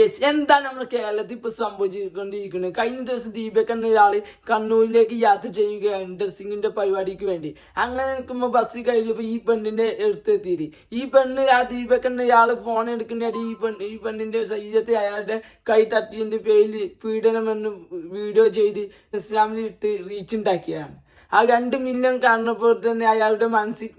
എന്താണ് നമ്മൾ കേരളത്തിൽ ഇപ്പൊ സംഭവിച്ചുകൊണ്ടിരിക്കുന്നത്? കഴിഞ്ഞ ദിവസം ദീപക് എന്ന ഒരാള് കണ്ണൂരിലേക്ക് യാത്ര ചെയ്യുകയാണ് ഡ്രസ്സിങ്ങിന്റെ പരിപാടിക്ക് വേണ്ടി. അങ്ങനെ നിൽക്കുമ്പോൾ ബസ്സിൽ കഴിഞ്ഞപ്പോ ഈ പെണ്ണിന്റെ അടുത്തെത്തിയിട്ട് ഈ പെണ്ണ് ആ ദീപക് എന്ന ഒരാള് ഫോൺ എടുക്കുന്നതിനിടെ ഈ പെണ്ണിന്റെ ശരീരത്തെ അയാളുടെ കൈ തട്ടിയതിന്റെ പേരിൽ പീഡനമെന്ന് വീഡിയോ ചെയ്ത് ഇസ്ലാമിൽ ഇട്ട് റീച്ച് ഉണ്ടാക്കിയതാണ്. ആ 2 മില്യൺ കാണുമ്പോൾ തന്നെ അയാളുടെ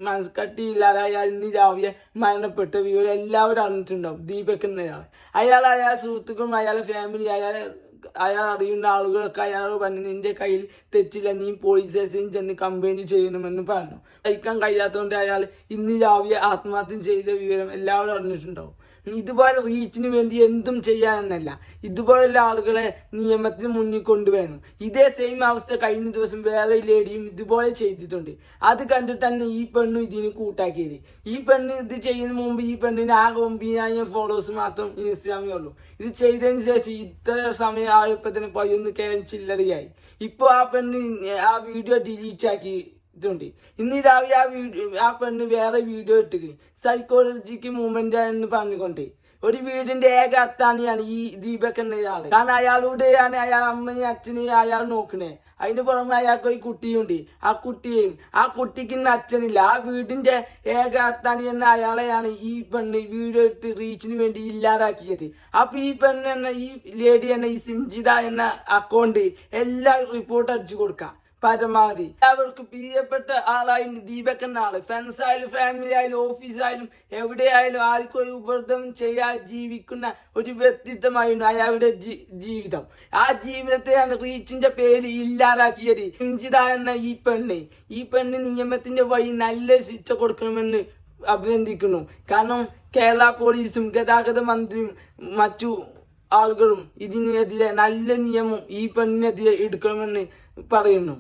മനസ്കട്ടിയില്ലാതെ അയാൾ ഇന്ന് രാവിലെ മരണപ്പെട്ട വിവരം എല്ലാവരും അറിഞ്ഞിട്ടുണ്ടാവും. ദീപക് എന്നയാൾ അയാളെ സുഹൃത്തുക്കളും അയാളെ ഫാമിലി അയാൾ അറിയുന്ന ആളുകളൊക്കെ അയാൾ പറഞ്ഞു, നിന്റെ കയ്യിൽ തെറ്റില്ല, നീ പോലീസ് സ്റ്റേഷനിൽ ചെന്ന് കംപ്ലൈന്റ് ചെയ്യണമെന്ന് പറഞ്ഞു. കഴിക്കാൻ കഴിയാത്തതുകൊണ്ട് അയാൾ ഇന്ന് രാവിലെ ആത്മഹത്യ ചെയ്ത വിവരം എല്ലാവരും അറിഞ്ഞിട്ടുണ്ടാവും. ഇതുപോലെ റീച്ചിന് വേണ്ടി എന്തും ചെയ്യാനെന്നല്ല, ഇതുപോലുള്ള ആളുകളെ നിയമത്തിന് മുന്നിൽ കൊണ്ടുവരണം. ഇതേ സെയിം അവസ്ഥ കഴിഞ്ഞ ദിവസം വേറെ ലേഡിയും ഇതുപോലെ ചെയ്തിട്ടുണ്ട്. അത് കണ്ടിട്ട് തന്നെ ഈ പെണ്ണും ഇതിന് കൂട്ടാക്കിയത്. ഈ പെണ്ണ് ഇത് ചെയ്യുന്നതിന് മുമ്പ് ഈ പെണ്ണിന് ആകെ 9,000 ഫോളോവേഴ്സ് മാത്രം ഇൻസ്റ്റാഗ്രാമിൽ ഉള്ളൂ. ഇത് ചെയ്തതിന് ശേഷം ഇത്ര സമയം ആയപ്പോൾ തന്നെ 11K ചില്ലറയായി. ഇപ്പോൾ ആ പെണ്ണ് ആ വീഡിയോ ഡിലീറ്റ് ആക്കി ഇതുണ്ട്. ഇന്ന് രാവിലെ ആ പെണ്ണ് വേറെ വീഡിയോ ഇട്ടത് സൈക്കോളജിക്ക് മൂവ്മെന്റ് എന്ന് പറഞ്ഞുകൊണ്ട് ഒരു വീടിന്റെ ഏക അത്താണിയാണ് ഈ ദീപക് എന്നയാള്. കാരണം അയാളുടെയാണ് അയാൾ അമ്മയും അച്ഛനെയും അയാൾ നോക്കണേ. അതിന് പുറമെ അയാൾക്ക് ഒരു കുട്ടിയുണ്ട്. ആ കുട്ടിക്ക് ഇന്ന് അച്ഛനില്ല. ആ വീടിന്റെ ഏക അത്താണി എന്ന അയാളെയാണ് ഈ പെണ്ണ് വീഡിയോ എടുത്ത് റീച്ചിന് വേണ്ടി ഇല്ലാതാക്കിയത്. അപ്പൊ ഈ പെണ്ണ് എന്ന ഈ ലേഡി എന്ന ഈ സിംജിത എന്ന അക്കൗണ്ട് എല്ലാം റിപ്പോർട്ട് അടിച്ചു കൊടുക്കാം പരമാവധി. അവർക്ക് പ്രിയപ്പെട്ട ആളായിരുന്നു ദീപക് എന്ന ആള്. ഫ്രണ്ട്സ് ആയാലും ഫാമിലി ആയാലും ഓഫീസായാലും എവിടെയായാലും ആർക്കും ഒരു ഉപദ്രവം ചെയ്യാൻ ജീവിക്കുന്ന ഒരു വ്യക്തിത്വമായിരുന്നു അയാളുടെ ജീവിതം. ആ ജീവിതത്തെയാണ് റീച്ചിന്റെ പേര് ഇല്ലാതാക്കിയത്. സിംജിത എന്ന ഈ പെണ്ണ് നിയമത്തിന്റെ വഴി നല്ല ശിക്ഷ കൊടുക്കണമെന്ന് അഭിനന്ദിക്കുന്നു. കാരണം കേരള പോലീസും ഗതാഗത മന്ത്രിയും മറ്റു ആളുകളും ഇതിനെതിരെ നല്ല നിയമം ഈ പെണ്ണിനെതിരെ എടുക്കണമെന്ന് പറയുന്നു.